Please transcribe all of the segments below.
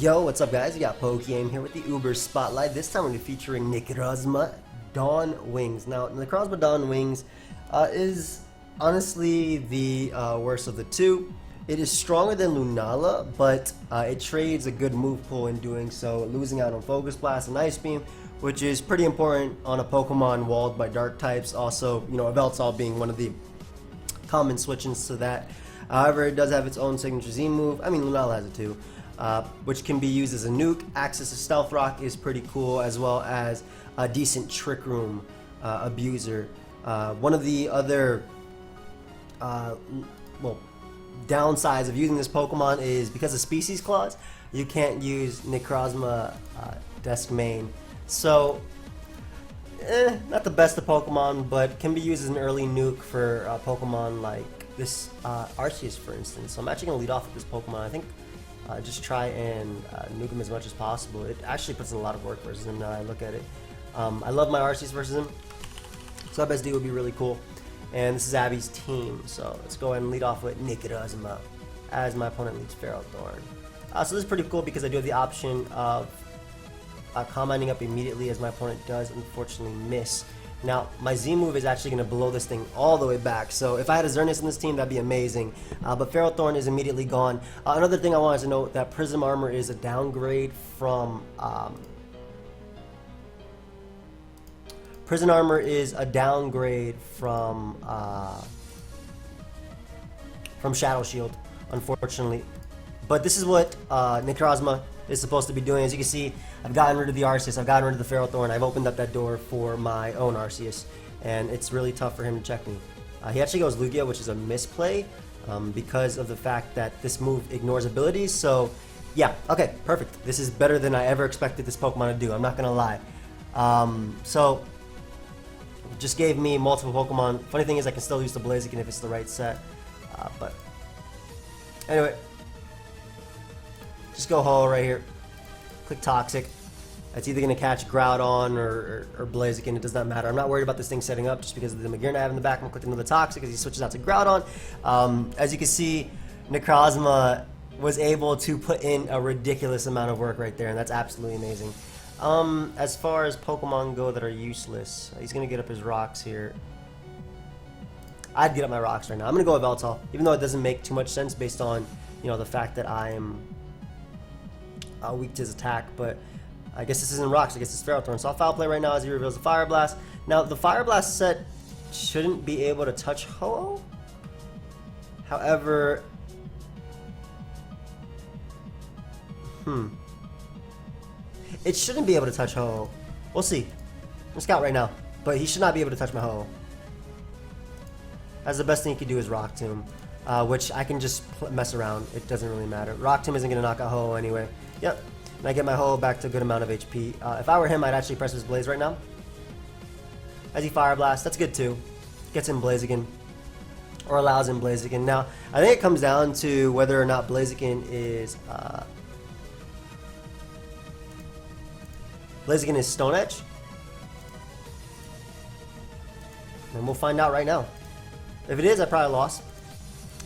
Yo, what's up guys? We got PokeaimMD here with the Uber Spotlight. This time we're going to be featuring Necrozma Dawn Wings. Now, Necrozma Dawn Wings is honestly the worst of the two. It is stronger than Lunala, but it trades a good move pool in doing so, losing out on Focus Blast and Ice Beam, which is pretty important on a Pokemon walled by Dark types. Also, you know, Yveltal being one of the common switch-ins to that. However, it does have its own signature Z move. I mean, Lunala has it too. Which can be used as a nuke. Access to Stealth Rock is pretty cool, as well as a decent Trick Room abuser. One of the other downsides of using this Pokemon is because of Species Clause, you can't use Necrozma Desk Main. So, not the best of Pokemon, but can be used as an early nuke for Pokemon like this Arceus, for instance. So I'm actually going to lead off with this Pokemon. I think just try and nuke him as much as possible. It actually puts in a lot of work versus him now I look at it. I love my Arceus versus him. Sub SD would be really cool. And this is Abby's team, so let's go ahead and lead off with Necrozma as my opponent leads Ferrothorn. So this is pretty cool because I do have the option of commenting up immediately as my opponent does unfortunately miss. Now, my Z move is actually going to blow this thing all the way back, so if I had a Xerneas in this team, that'd be amazing. But Ferrothorn is immediately gone. Another thing I wanted to note, that Prism Armor is a downgrade from... Prison Armor is a downgrade from Shadow Shield, unfortunately. But this is what Necrozma is supposed to be doing. As you can see, I've gotten rid of the Arceus, I've gotten rid of the Ferrothorn, I've opened up that door for my own Arceus, and it's really tough for him to check me. He actually goes Lugia, which is a misplay because of the fact that this move ignores abilities. So yeah, okay, perfect. This is better than I ever expected this Pokemon to do, I'm not gonna lie. So just gave me multiple Pokemon. Funny thing is I can still use the Blaziken if it's the right set, but anyway, just go Ho right here, click Toxic. It's either going to catch Groudon or Blaziken, it does not matter. I'm not worried about this thing setting up just because of the Magearna I have in the back. I'm going to click another Toxic as he switches out to Groudon. As you can see, Necrozma was able to put in a ridiculous amount of work right there, and that's absolutely amazing. As far as Pokemon go that are useless, he's going to get up his rocks here. I'd get up my rocks right now. I'm going to go with Yveltal, even though it doesn't make too much sense based on, you know, the fact that I'm weak to his attack, but I guess this isn't rocks, I guess it's Ferrothorn. So I'll Foul Play right now as he reveals the Fire Blast. Now, the Fire Blast set shouldn't be able to touch Ho-Oh. However, it shouldn't be able to touch Ho-Oh. We'll see. I'm scout right now, but he should not be able to touch my Ho-Oh. That's the best thing he could do is Rock Tomb, which I can just mess around. It doesn't really matter. Rock Tomb isn't going to knock out Ho-Oh anyway. Yep. And I get my Ho-Oh back to a good amount of HP. If I were him, I'd actually press his Blaze right now. As he Fire Blast, that's good too. Gets him Blaziken, or allows him Blaziken. Now, I think it comes down to whether or not Blaziken is Stone Edge. And we'll find out right now. If it is, I probably lost.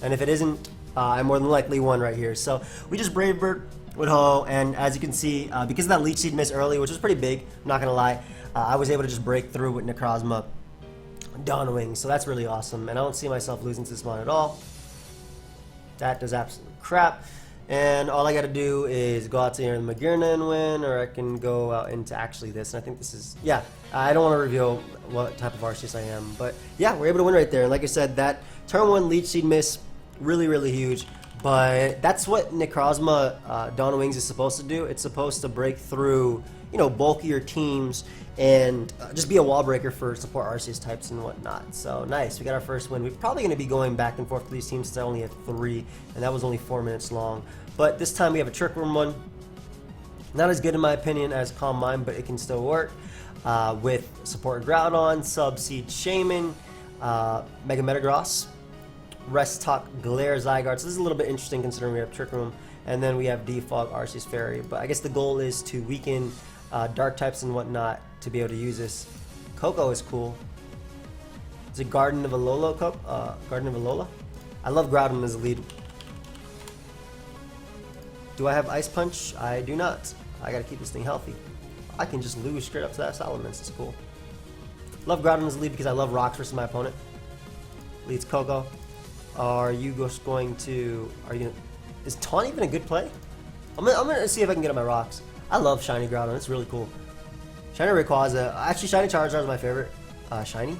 And if it isn't, I more than likely won right here. So we just Brave Bird with Ho, and as you can see, because of that Leech Seed miss early, which was pretty big, I'm not gonna lie, I was able to just break through with Necrozma Dawn Wings, so that's really awesome, and I don't see myself losing to this one at all. That does absolute crap, and all I gotta do is go out to here in Magearna and win, or I can go out into actually this, and I think this is, yeah, I don't want to reveal what type of Arceus I am, but yeah, we're able to win right there, and like I said, that turn 1 Leech Seed miss, really huge. But that's what Necrozma Dawn Wings is supposed to do. It's supposed to break through, you know, bulkier teams and just be a wall breaker for support Arceus types and whatnot. So nice, we got our first win. We're probably going to be going back and forth with these teams since I only have 3, and that was only 4 minutes long. But this time we have a Trick Room one. Not as good in my opinion as Calm Mind, but it can still work. With support Groudon, Sub-Seed Shaman, Mega Metagross, Rest Talk, Glare, Zygarde. So this is a little bit interesting considering we have Trick Room, and then we have Defog, Arceus Fairy. But I guess the goal is to weaken dark types and whatnot to be able to use this. Coco is cool. Is it Garden of Alola? Garden of Alola? I love Groudon as a lead. Do I have Ice Punch? I do not. I gotta keep this thing healthy. I can just lose straight up to that Salamence. It's cool. Love Groudon as lead because I love rocks versus my opponent. Leads Coco. Are you just going to... Is Taunt even a good play? I'm gonna see if I can get on my rocks. I love Shiny Groudon. It's really cool. Shiny Rayquaza. Actually, Shiny Charizard is my favorite. Shiny.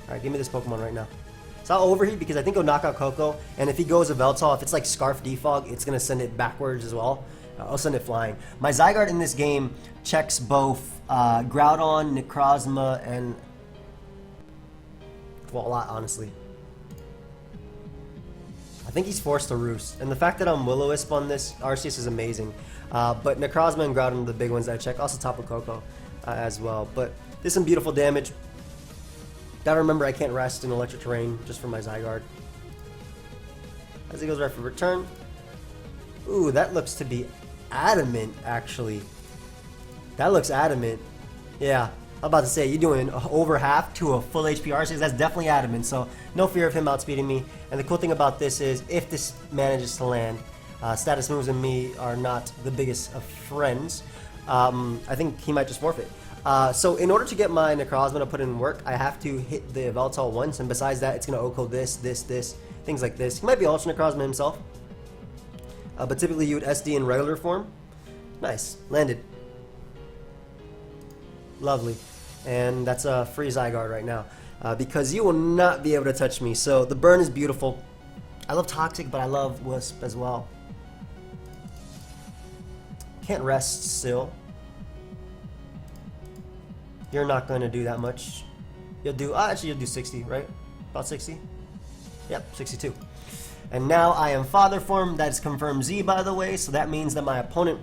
Alright, give me this Pokemon right now. So I'll overheat because I think it'll knock out Coco. And if he goes a Veltal, if it's like Scarf Defog, it's going to send it backwards as well. I'll send it flying. My Zygarde in this game checks both Groudon, Necrozma, and... well, a lot, honestly. I think he's forced to Roost. And the fact that I'm Will-O-Wisp on this Arceus is amazing. But Necrozma and Groudon are the big ones that I check. Also Tapu Koko as well. But there's some beautiful damage. Gotta remember I can't rest in electric terrain just for my Zygarde. As he goes right for return. Ooh, that looks to be adamant, actually. That looks adamant. Yeah, I'm about to say, you're doing over half to a full HP Arceus. That's definitely adamant, so no fear of him outspeeding me. And the cool thing about this is, if this manages to land, Status Moves and me are not the biggest of friends. I think he might just forfeit. So in order to get my Necrozma to put in work, I have to hit the Veltal once, and besides that, it's going to OHKO this, things like this. He might be Ultra Necrozma himself, but typically you would SD in regular form. Nice, landed. Lovely. And that's a free Zygarde right now, because you will not be able to touch me. So the burn is beautiful. I love Toxic, but I love Wisp as well. Can't rest still. You're not going to do that much. You'll do, actually you'll do 60, right? About 60? Yep, 62. And now I am Father Form. That is confirmed Z, by the way, so that means that my opponent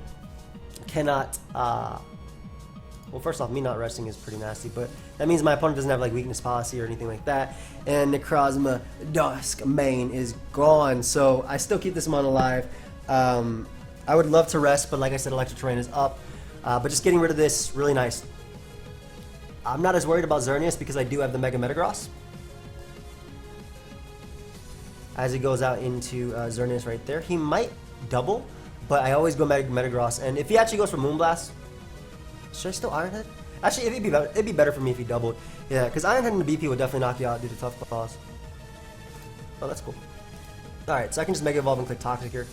cannot, well, first off, me not resting is pretty nasty, but that means my opponent doesn't have like weakness policy or anything like that. And Necrozma Dusk main is gone, so I still keep this mon alive. I would love to rest, but like I said, electric terrain is up. But just getting rid of this, really nice. I'm not as worried about Xerneas because I do have the Mega Metagross. As he goes out into Xerneas right there. He might double, but I always go Mega Metagross. And if he actually goes for Moonblast, should I still Iron Head? Actually, it'd be better for me if he doubled. Yeah, because Iron Head and the BP would definitely knock you out due to Tough Claws. Oh, that's cool. Alright, so I can just Mega Evolve and click Toxic here.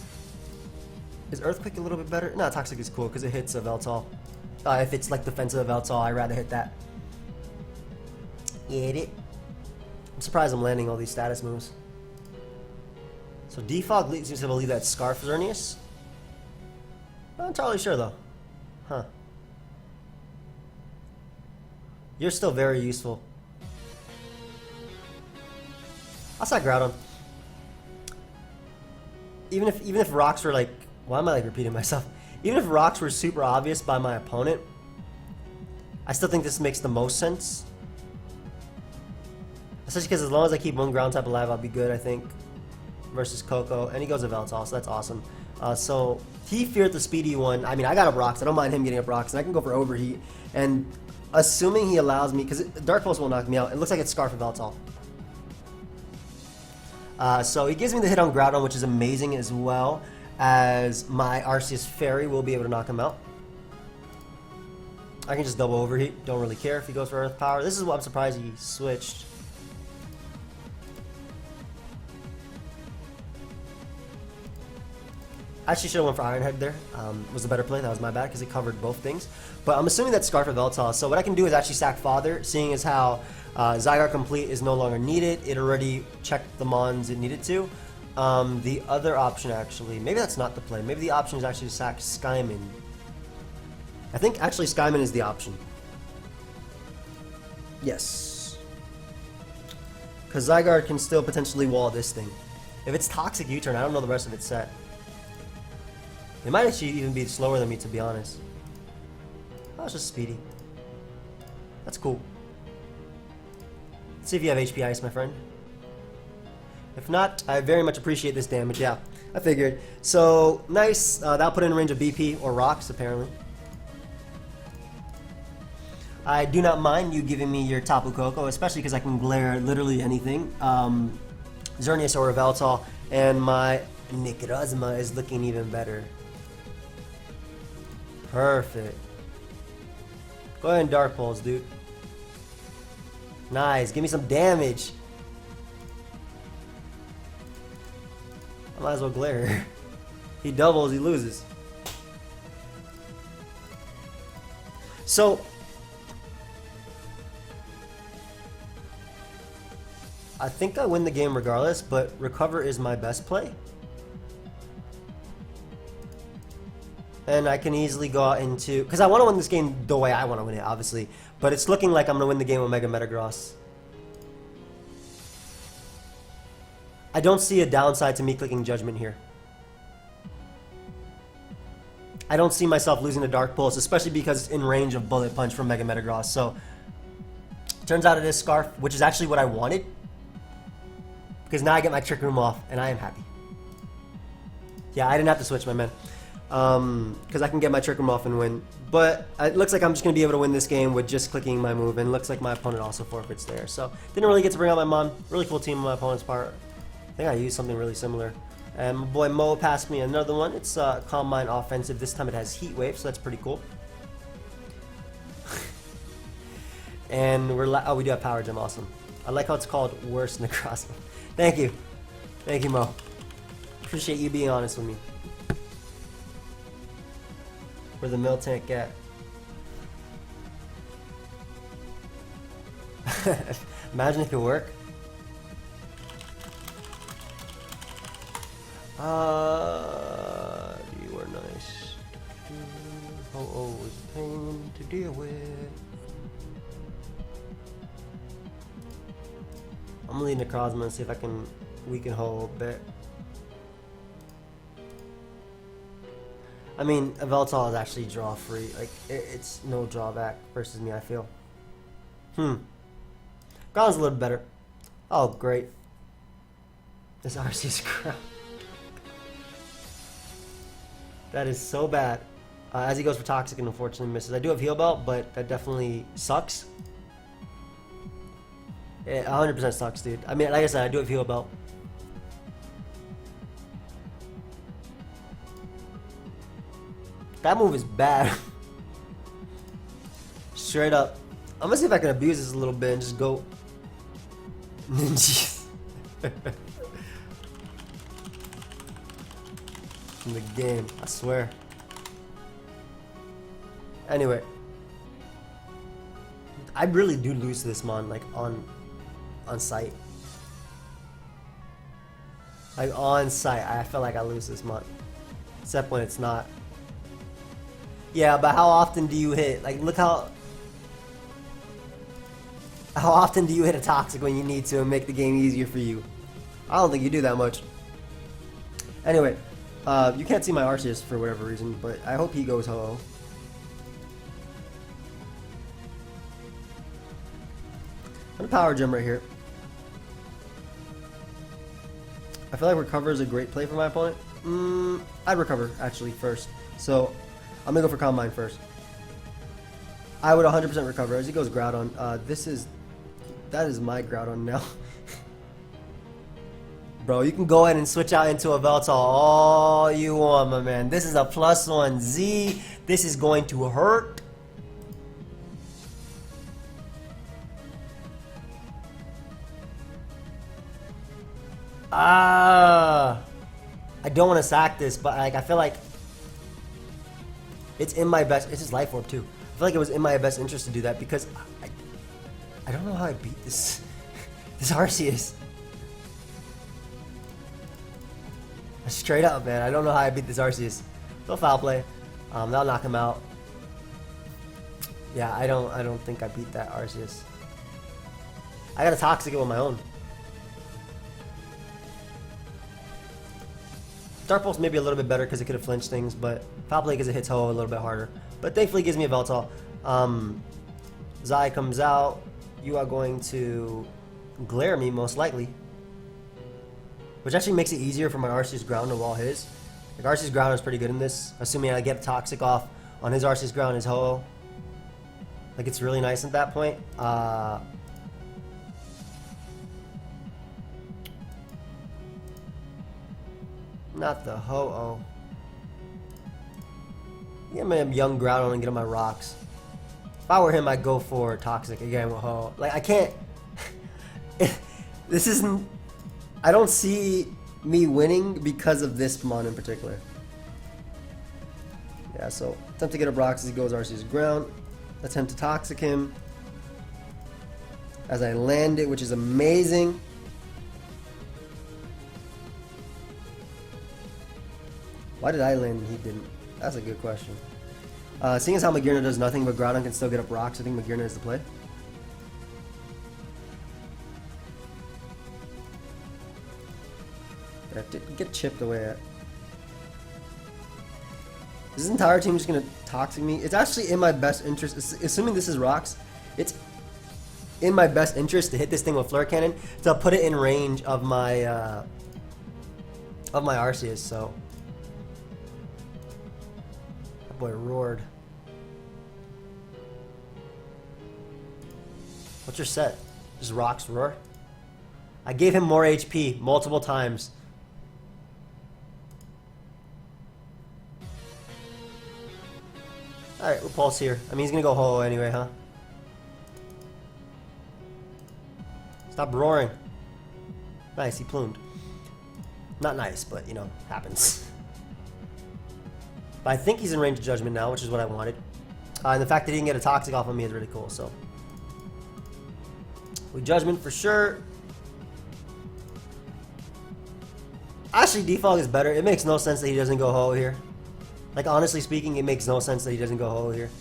Is Earthquake a little bit better? No, Toxic is cool because it hits a Veltal. If it's like defensive Veltal, I'd rather hit that. Get it? I'm surprised I'm landing all these status moves. So Defog seems to believe that Scarf Xerneas. Not entirely sure though. Huh. You're still very useful. I'll sack Groudon. Even if rocks were like, why am I like repeating myself? Even if rocks were super obvious by my opponent, I still think this makes the most sense. Especially because as long as I keep one ground type alive, I'll be good, I think. Versus Coco, and he goes to Veltal, so that's awesome. So he feared the speedy one. I mean, I got up rocks. I don't mind him getting up rocks, and I can go for overheat. And assuming he allows me, because Dark Pulse won't knock me out. It looks like it's Scarf and Veltal. So he gives me the hit on Groudon, which is amazing, as well as my Arceus Fairy will be able to knock him out. I can just double overheat. Don't really care if he goes for Earth Power. This is what I'm surprised he switched. I actually should have went for Iron Head there. Was the better play. That was my bad because it covered both things. But I'm assuming that's Scarf of Veltal. So what I can do is actually sack Father, seeing as how Zygarde-Complete is no longer needed. It already checked the mons it needed to. The other option, actually, maybe that's not the play. Maybe the option is actually to sack Skyman. I think actually Skyman is the option. Yes. Because Zygarde can still potentially wall this thing. If it's Toxic U-turn, I don't know the rest of its set. It might actually even be slower than me, to be honest. Oh, it's just speedy. That's cool. Let's see if you have HP Ice, my friend. If not, I very much appreciate this damage. Yeah, I figured. So, nice. That'll put it in range of BP or rocks, apparently. I do not mind you giving me your Tapu Koko, especially because I can glare literally anything. Xerneas or Veltal, and my Necrozma is looking even better. Perfect. Go ahead and Dark Pulse, dude. Nice. Give me some damage. I might as well glare. He doubles, he loses. So, I think I win the game regardless, but Recover is my best play. And I can easily go out into... Because I want to win this game the way I want to win it, obviously. But it's looking like I'm going to win the game with Mega Metagross. I don't see a downside to me clicking Judgment here. I don't see myself losing to Dark Pulse, especially because it's in range of Bullet Punch from Mega Metagross. So, turns out it is Scarf, which is actually what I wanted. Because now I get my Trick Room off, and I am happy. Yeah, I didn't have to switch, my man. Because I can get my Trick Room off and win. But it looks like I'm just going to be able to win this game with just clicking my move. And it looks like my opponent also forfeits there. So, didn't really get to bring out my Mon. Really cool team on my opponent's part. I think I used something really similar. And my boy Mo passed me another one. It's Calm Mind Offensive. This time it has Heat Wave, so that's pretty cool. And we're we do have Power Gem, awesome. I like how it's called Worst Necrozma. Thank you. Thank you, Mo. Appreciate you being honest with me. Where the Mill Tank at? Imagine it could work. You are nice. Oh, is pain to deal with. I'm gonna lead Necrozma and see if I can weaken Ho a bit. I mean, Veltal is actually draw free. Like, it's no drawback versus me, I feel. Ground's a little better. Oh, great. This RC's ground. That is so bad. As he goes for Toxic and unfortunately misses. I do have Heal Belt, but that definitely sucks. It 100% sucks, dude. I mean, like I said, I do have Heal Belt. That move is bad. Straight up. I'm gonna see if I can abuse this a little bit and just go. Jeez. In the game, I swear. Anyway, I really do lose to this Mon, like on sight. Like on sight, I feel like I lose this Mon, except when it's not. Yeah, but how often do you hit? Like, look how often do you hit a Toxic when you need to and make the game easier for you? I don't think you do that much. Anyway. You can't see my Arceus for whatever reason, but I hope he goes Ho-Oh. I'm gonna Power Gem right here. I feel like Recover is a great play for my opponent. I'd Recover, actually, first. So, I'm gonna go for Calm Mind first. I would 100% Recover. As he goes Groudon, that is my Groudon now. Bro, you can go ahead and switch out into a Veltal all you want, my man. This is a +1 Z. This is going to hurt. I don't want to sack this, but like I feel like it's in my best. It's his Life Orb too. I feel like it was in my best interest to do that because I don't know how I beat this this Arceus. Straight up, man. I don't know how I beat this Arceus. No foul play. That'll knock him out. Yeah, I don't think I beat that Arceus. I got a Toxic it with my own. Dark Pulse may be a little bit better because it could have flinched things, but foul play because it hits Ho a little bit harder. But thankfully it gives me a Veltal. Zai comes out. You are going to glare me most likely. Which actually makes it easier for my Arceus Ground to wall his. Like Arceus Ground is pretty good in this. Assuming I get Toxic off on his Arceus Ground, his Ho-Oh. Like it's really nice at that point. not the Ho-Oh. Get my young Groudon and get on my rocks. If I were him, I'd go for Toxic again with Ho. Like, I can't. This isn't. I don't see me winning because of this mon in particular. Yeah, so attempt to get a Brock as he goes Arceus ground. Attempt to Toxic him. As I land it, which is amazing. Why did I land and he didn't? That's a good question. Seeing as how Magearna does nothing, but Groudon can still get up rocks, I think Magearna is the play. That didn't get chipped away at. Is this entire team just gonna Toxic me? It's actually in my best interest, assuming this is rocks, it's in my best interest to hit this thing with Flare Cannon to put it in range of my Arceus, so. That boy roared. What's your set? Just rocks roar? I gave him more HP multiple times. Alright, we'll pulse here. I mean, he's gonna go Ho-Oh anyway, huh? Stop roaring. Nice, he plumed. Not nice, but, you know, happens. But I think he's in range of Judgment now, which is what I wanted. And the fact that he didn't get a Toxic off of me is really cool, so. We Judgment for sure. Actually, Defog is better. It makes no sense that he doesn't go Ho-Oh here. Like, honestly speaking, it makes no sense that he doesn't go Ho-Oh here.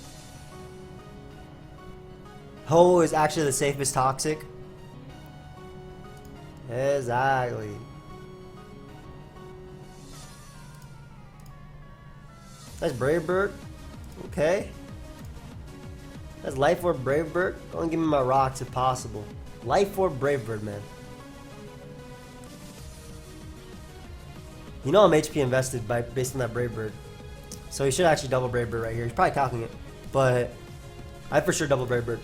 Ho-Oh is actually the safest Toxic. Exactly. That's Brave Bird. Okay. That's Life Orb Brave Bird. Don't give me my rocks if possible. Life Orb Brave Bird, man. You know I'm HP invested based on that Brave Bird. So he should actually double Brave Bird right here. He's probably calcing it. But I for sure double Brave Bird.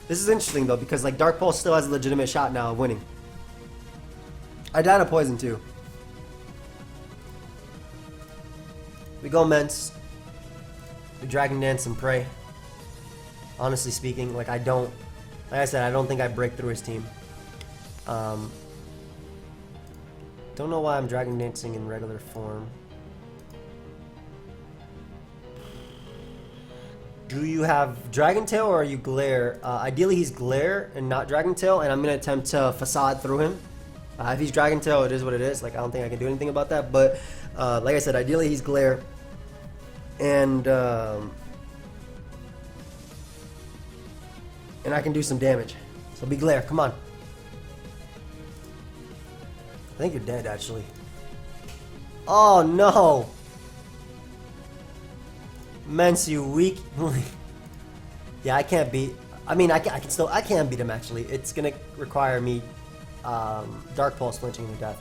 This is interesting though because like Dark Pulse still has a legitimate shot now of winning. I died of poison too. We go Mence. We Dragon Dance and pray. Honestly speaking, like I said, I don't think I break through his team. Don't know why I'm Dragon Dancing in regular form. Do you have Dragon Tail or are you Glare? Ideally he's Glare and not Dragon Tail, and I'm going to attempt to Facade through him. If he's Dragon Tail, it is what it is. Like I don't think I can do anything about that, but like I said, ideally he's Glare. And I can do some damage. So be Glare, come on. I think you're dead actually. Oh no! Mence, you weak. Yeah, I can't beat. I mean, I can beat him actually. It's gonna require me Dark Pulse flinching to death,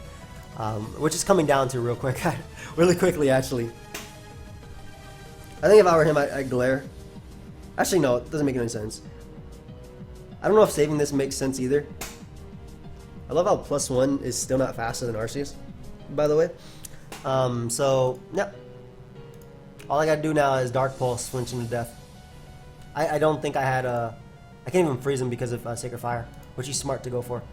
which is coming down to real quick, really quickly actually. I think if I were him, I'd Glare. Actually, no, it doesn't make any sense. I don't know if saving this makes sense either. I love how +1 is still not faster than Arceus, by the way. So, yeah. All I gotta do now is Dark Pulse, flinching to death. I don't think I had a... I can't even freeze him because of Sacred Fire, which he's smart to go for.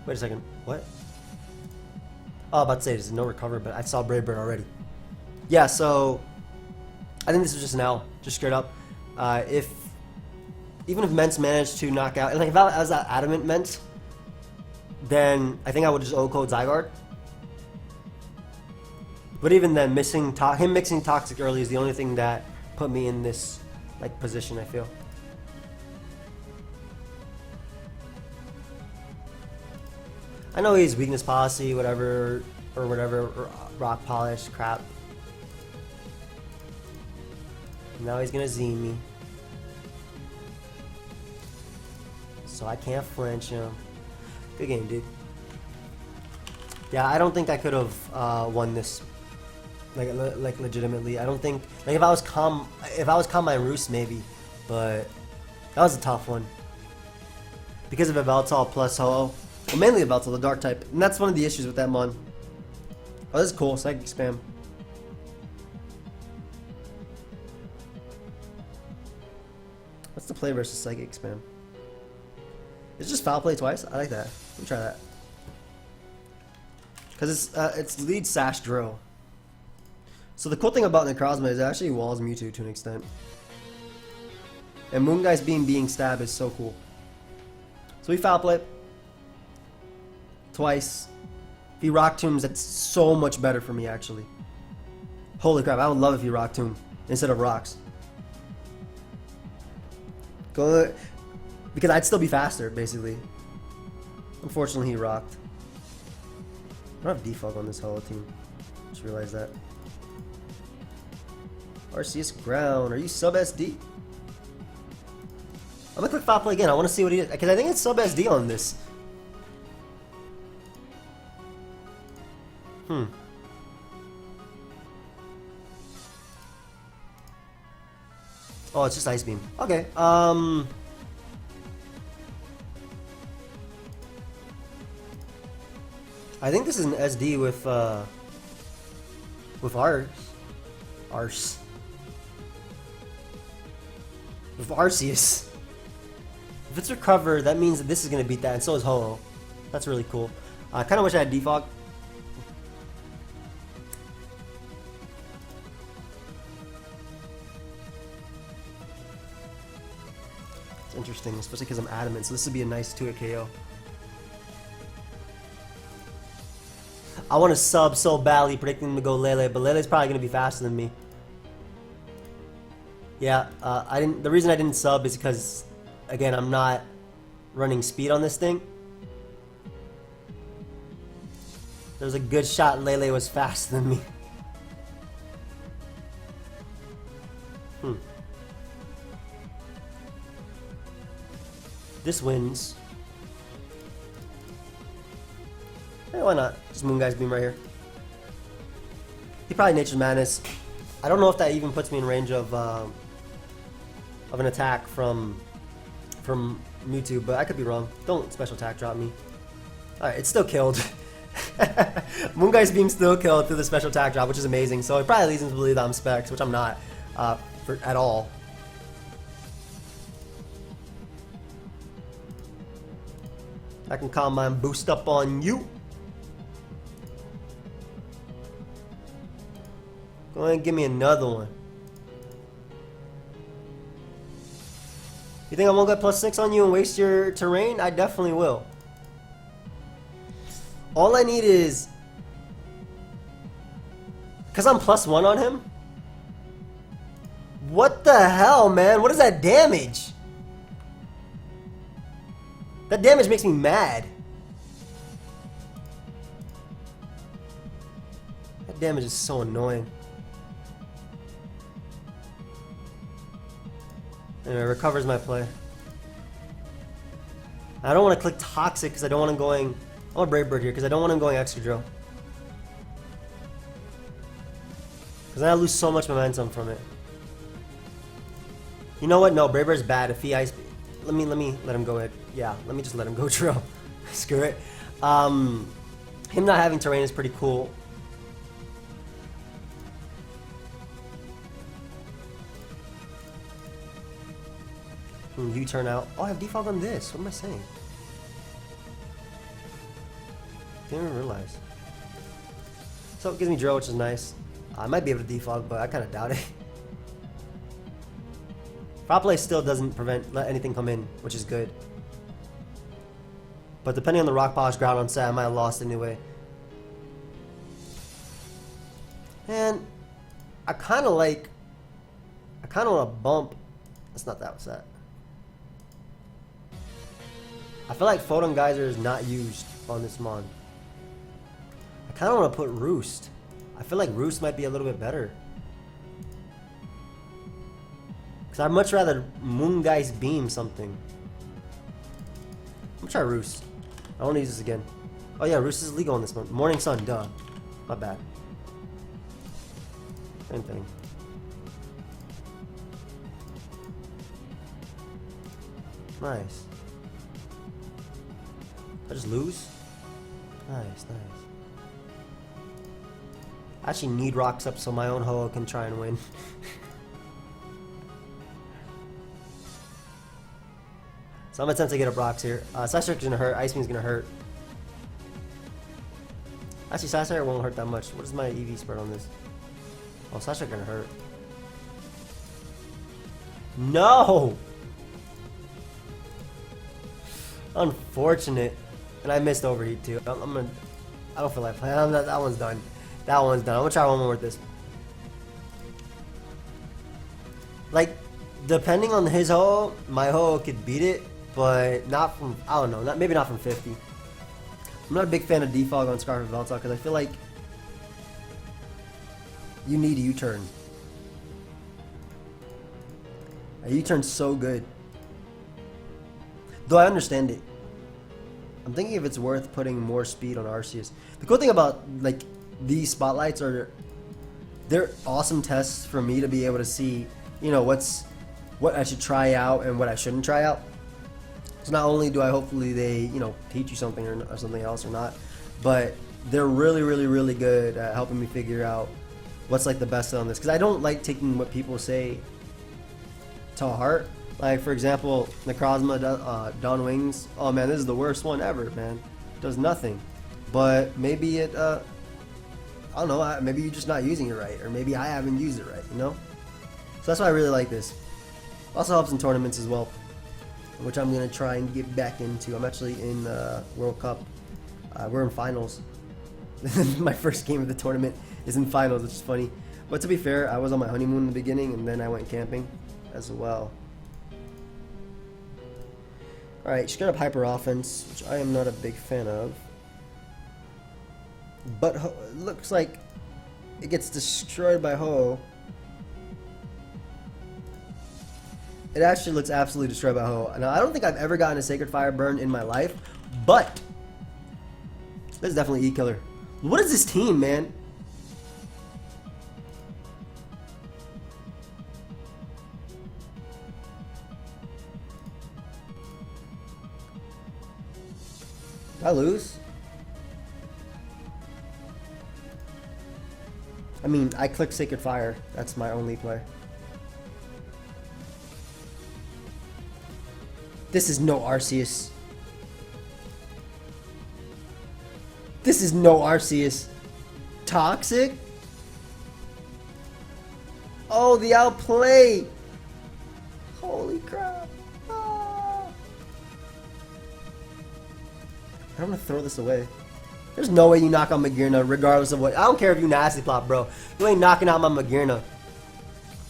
Wait a second, what? Oh, about to say, there's no recover, but I saw Brave Bird already. Yeah, so... I think this was just an L, just straight up. Even if Mence managed to knock out... Like, if I was that adamant Mence, then I think I would just O-code Zygarde. But even then, him mixing Toxic early is the only thing that put me in this like position, I feel. I know he's weakness policy, whatever, or rock polish, crap. Now he's gonna Z me. So I can't flinch him. Good game, dude. Yeah, I don't think I could have won this. Like legitimately, I don't think. Like if I was calm my Roost maybe, but that was a tough one. Because of Yveltal plus Ho-Oh, Well, mainly about the dark type, and that's one of the issues with that mon. Oh, this is cool. Psychic spam. What's the play versus psychic spam? It's just foul play twice. I like that. Let me try that. Because it's lead sash drill. So the cool thing about Necrozma is it actually walls Mewtwo to an extent. And Moonguy's being stabbed is so cool. So we foul play twice. If he Rock Tombs, that's so much better for me actually. Holy crap, I would love if he Rock Tomb instead of rocks. Go, because I'd still be faster, basically. Unfortunately, he rocked. I don't have defog on this holo team. Just realized that. Arceus Ground. Are you sub SD? I'm gonna click foul play again. I want to see what he is. Because I think it's sub SD on this. Oh, it's just Ice Beam. Okay. I think this is an SD with Arce. With Arceus. If it's recover, that means that this is gonna beat that, and so is Holo. That's really cool. I kind of wish I had defog. It's interesting, especially because I'm adamant. So this would be a nice 2-hit KO. I want to sub so badly, predicting him to go Lele, but Lele's probably gonna be faster than me. Yeah, the reason I didn't sub is because, again, I'm not running speed on this thing. There's a good shot Lele was faster than me. This wins. Hey, why not? Just Moonguy's Beam right here. He probably Nature's Madness. I don't know if that even puts me in range of an attack from Mewtwo, but I could be wrong. Don't special attack drop me. Alright, it's still killed. Moonguy's Beam still killed through the special attack drop, which is amazing. So it probably leads him to believe that I'm Specs, which I'm not at all. I can calm mine boost up on you. Go ahead and give me another one. You think I won't get +6 on you and waste your terrain? I definitely will. All I need is... Because I'm +1 on him? What the hell, man? What is that damage? That damage makes me mad. That damage is so annoying. Anyway, recovers my play. I don't want to click Toxic because I don't want him going... I want Brave Bird here because I don't want him going Extra Drill. Because then I lose so much momentum from it. You know what? No, Brave Bird's bad. If he ice... Let me let him go. Yeah, let me just let him go Drill. Screw it. Him not having terrain is pretty cool. You turn out. Oh, I have default on this. What am I saying? Didn't even realize. So it gives me drill, which is nice. I might be able to defog, but I kind of doubt it. Foul play still doesn't let anything come in, which is good. But depending on the rock polish ground on set, I might have lost anyway. And I kind of want to bump. That's not that set. I feel like Photon Geyser is not used on this mon. I kind of want to put Roost. I feel like Roost might be a little bit better. Because I'd much rather Moonguy's Beam something. I'm gonna try Roost. I want to use this again. Oh yeah, Roost is legal on this one. Morning Sun, duh. Not bad. Same thing. Nice. I just lose? Nice, nice. I actually need rocks up so my own Ho can try and win. So I'm gonna attempt to get up rocks here. Side Striker's gonna hurt, Ice Beam's gonna hurt. Actually, Side Striker won't hurt that much. What is my EV spread on this? Oh, Side Striker gonna hurt. No! Unfortunate. And I missed overheat too. I don't feel like playing. That one's done. That one's done. I'm gonna try one more with this. Like, depending on his Ho, my Ho could beat it, but not from, I don't know, maybe not from 50. I'm not a big fan of defog on Scarf and Veltok because I feel like you need a U-turn. A U-turn's so good. Though I understand it. I'm thinking if it's worth putting more speed on Arceus. The cool thing about like these spotlights are they're awesome tests for me to be able to see, you know, what I should try out and what I shouldn't try out. So not only do I hopefully they, you know, teach you something or something else or not, but they're really good at helping me figure out what's like the best on this. Because I don't like taking what people say to heart. Like, for example, Necrozma, Dawn Wings. Oh man, this is the worst one ever, man. Does nothing. But maybe it, I don't know, maybe you're just not using it right. Or maybe I haven't used it right, you know? So that's why I really like this. Also helps in tournaments as well, which I'm going to try and get back into. I'm actually in World Cup. We're in finals. My first game of the tournament is in finals, which is funny. But to be fair, I was on my honeymoon in the beginning, and then I went camping as well. Alright, straight up hyper offense, which I am not a big fan of. But it looks like it gets destroyed by Ho. It actually looks absolutely destroyed by Ho. Now, I don't think I've ever gotten a Sacred Fire burn in my life, but this is definitely E-Killer. What is this team, man? Did I lose? I mean, I clicked Sacred Fire. That's my only play. This is no Arceus. This is no Arceus. Toxic? Oh, the outplay! Holy crap. Ah. I'm gonna throw this away. There's no way you knock out Magearna regardless of what. I don't care if you nasty plot, bro. You ain't knocking out my Magearna.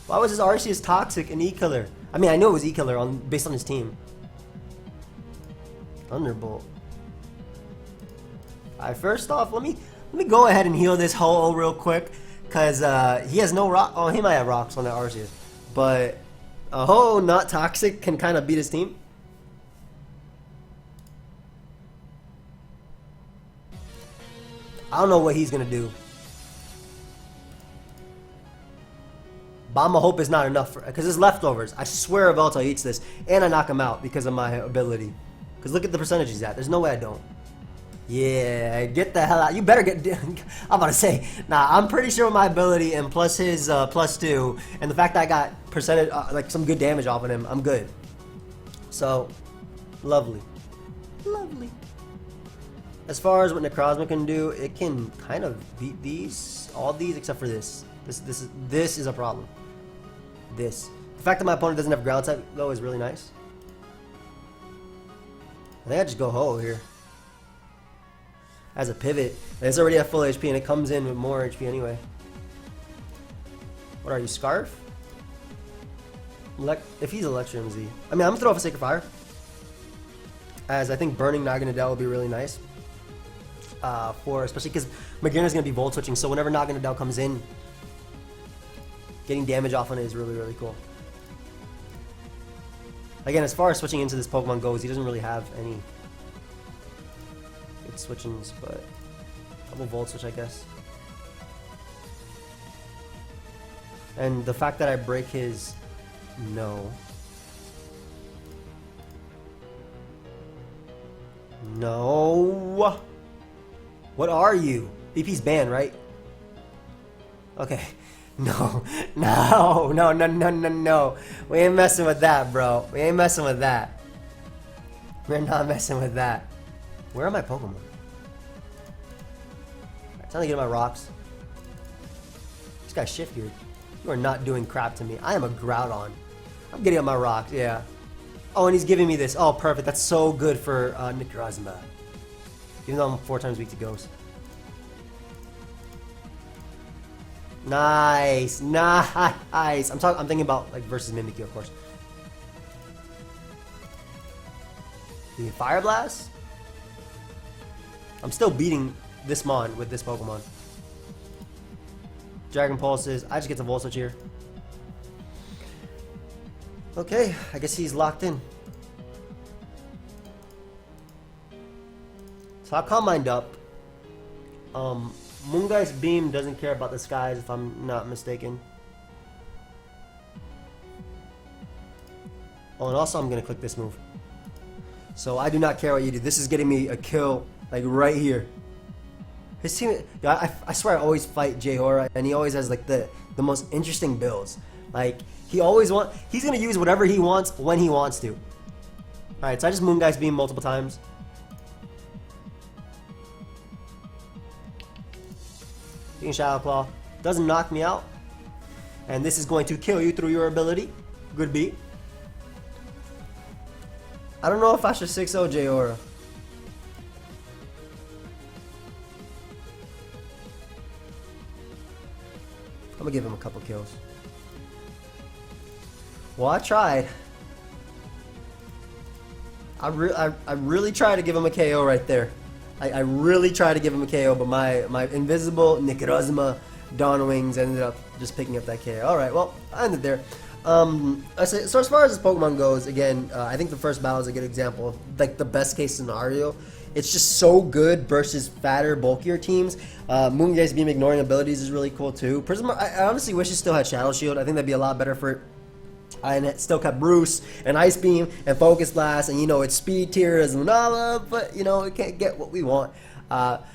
Why was this Arceus toxic and E-Killer? I mean, I knew it was E-Killer based on his team. Thunderbolt. Alright, first off, let me go ahead and heal this Ho real quick, cause he has no rock. Oh, he might have rocks on that Arceus, but a Ho not toxic can kind of beat his team. I don't know what he's gonna do. But I'ma hope it's not enough because it's leftovers. I swear Veltal eats this, and I knock him out because of my ability. Because look at the percentage he's at. There's no way I don't. Yeah, get the hell out. You better get... I'm about to say, nah, I'm pretty sure with my ability and plus his +2, and the fact that I got percentage, like some good damage off of him, I'm good. So, lovely. Lovely. As far as what Necrozma can do, it can kind of beat these, all these except for this. This is a problem. This. The fact that my opponent doesn't have ground type though is really nice. I think I just go Ho here. As a pivot. It's already at full HP and it comes in with more HP anyway. What are you, Scarf? If he's Electrum Z. I mean, I'm gonna throw off a Sacred Fire. As I think burning Naganadel will be really nice. Especially because Magearna's gonna be Volt switching, so whenever Naganadel comes in, getting damage off on it is really, really cool. Again, as far as switching into this Pokemon goes, he doesn't really have any good switchings, but double Volt switch, I guess. And the fact that I break his No. What are you? BP's banned, right? Okay. No. No. No, no, no, no, no. We ain't messing with that, bro. We ain't messing with that. We're not messing with that. Where are my Pokemon? It's time to get my rocks. This guy's shift geared. You are not doing crap to me. I am a Groudon. I'm getting up my rocks, yeah. Oh, and he's giving me this. Oh, perfect. That's so good for Necrozma. Even though I'm 4 times weak to Ghost. Nice, nice. I'm thinking about like versus Mimikyu, of course. The Fire Blast. I'm still beating this Mon with this Pokemon. Dragon Pulses. I just get to Volt Switch here. Okay, I guess he's locked in. So I'll Calm Mind up. Moonguy's Beam doesn't care about the skies, if I'm not mistaken. Oh, and also I'm gonna click this move. So I do not care what you do. This is getting me a kill, like right here. His team, I swear I always fight J-Hora, and he always has like the most interesting builds. Like he's gonna use whatever he wants when he wants to. All right, so I just Moonguy's Beam multiple times. Shadow Claw doesn't knock me out, and this is going to kill you through your ability. Good beat. I don't know if I should 6-0 J-Hora. I'm gonna give him a couple kills. Well, I tried. I really tried to give him a KO right there. I really tried to give him a KO, but my invisible Necrozma Dawn Wings ended up just picking up that KO. Alright, well, I ended there. So as far as this Pokemon goes, again, I think the first battle is a good example of like the best case scenario. It's just so good versus fatter, bulkier teams. Moonguy's Beam ignoring abilities is really cool too. Prisma, I honestly wish it still had Shadow Shield. I think that'd be a lot better for it. And it still kept Bruce and Ice Beam and Focus Blast, and you know it's speed tier as Lunala, but you know it can't get what we want. But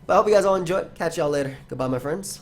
I hope you guys all enjoyed. Catch y'all later. Goodbye, my friends.